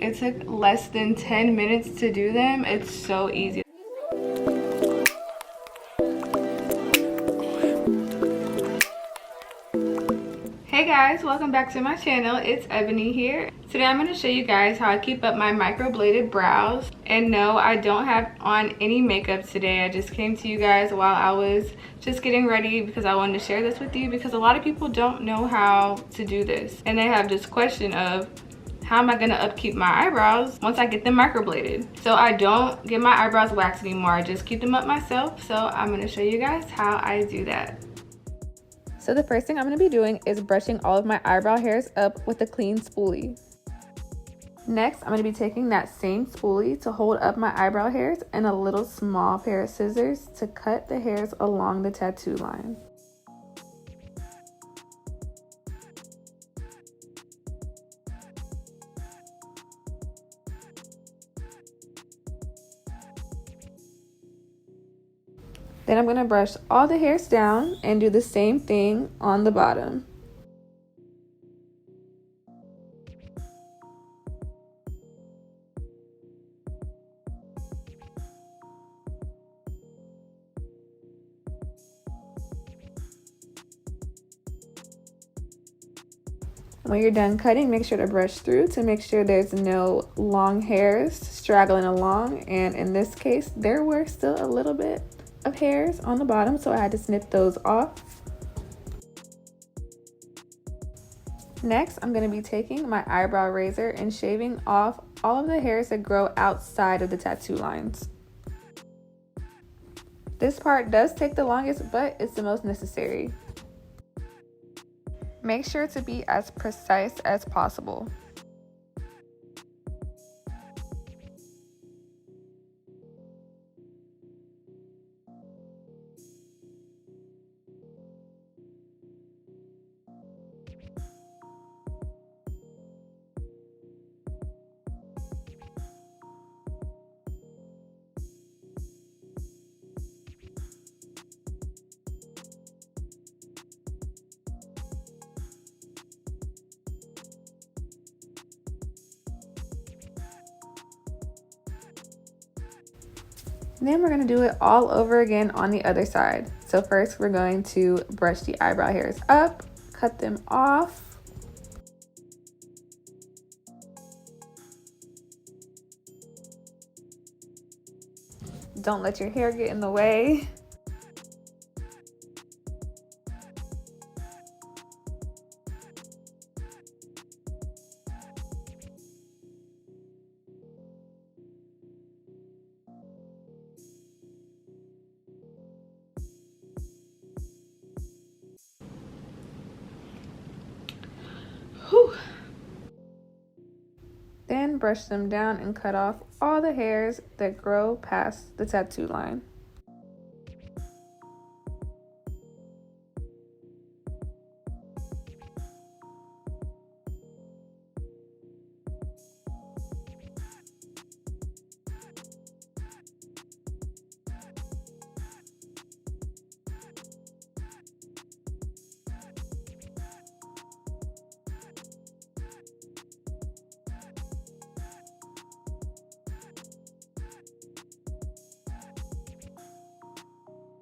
It took less than 10 minutes to do them. It's so easy. Hey guys, welcome back to my channel. It's Ebony here. Today I'm going to show you guys how I keep up my microbladed brows. And no, I don't have on any makeup today. I just came to you guys while I was just getting ready because I wanted to share this with you, because a lot of people don't know how to do this. And they have this question of, how am I going to upkeep my eyebrows once I get them microbladed? So I don't get my eyebrows waxed anymore. I just keep them up myself. So I'm going to show you guys how I do that. So the first thing I'm going to be doing is brushing all of my eyebrow hairs up with a clean spoolie. Next, I'm going to be taking that same spoolie to hold up my eyebrow hairs and a little small pair of scissors to cut the hairs along the tattoo line. Then I'm going to brush all the hairs down and do the same thing on the bottom. When you're done cutting, make sure to brush through to make sure there's no long hairs straggling along. And in this case, there were still a little bit of hairs on the bottom, so I had to snip those off. Next, I'm going to be taking my eyebrow razor and shaving off all of the hairs that grow outside of the tattoo lines. This part does take the longest, but it's the most necessary. Make sure to be as precise as possible. Then we're going to do it all over again on the other side. So first we're going to brush the eyebrow hairs up, cut them off. Don't let your hair get in the way. Then brush them down and cut off all the hairs that grow past the tattoo line.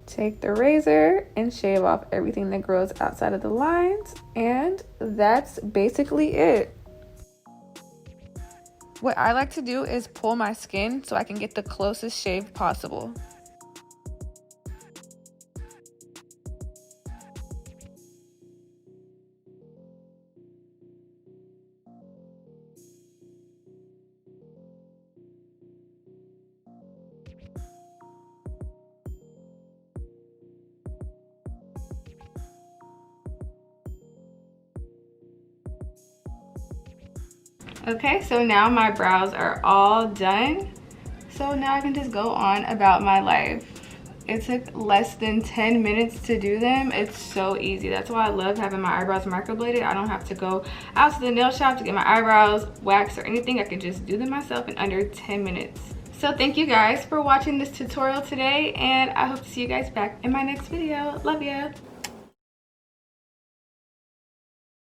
Take the razor and shave off everything that grows outside of the lines, and that's basically it. What I like to do is pull my skin so I can get the closest shave possible. Okay, so now my brows are all done. So now I can just go on about my life. It took less than 10 minutes to do them. It's so easy. That's why I love having my eyebrows microbladed. I don't have to go out to the nail shop to get my eyebrows waxed or anything. I can just do them myself in under 10 minutes. So thank you guys for watching this tutorial today, and I hope to see you guys back in my next video. Love ya.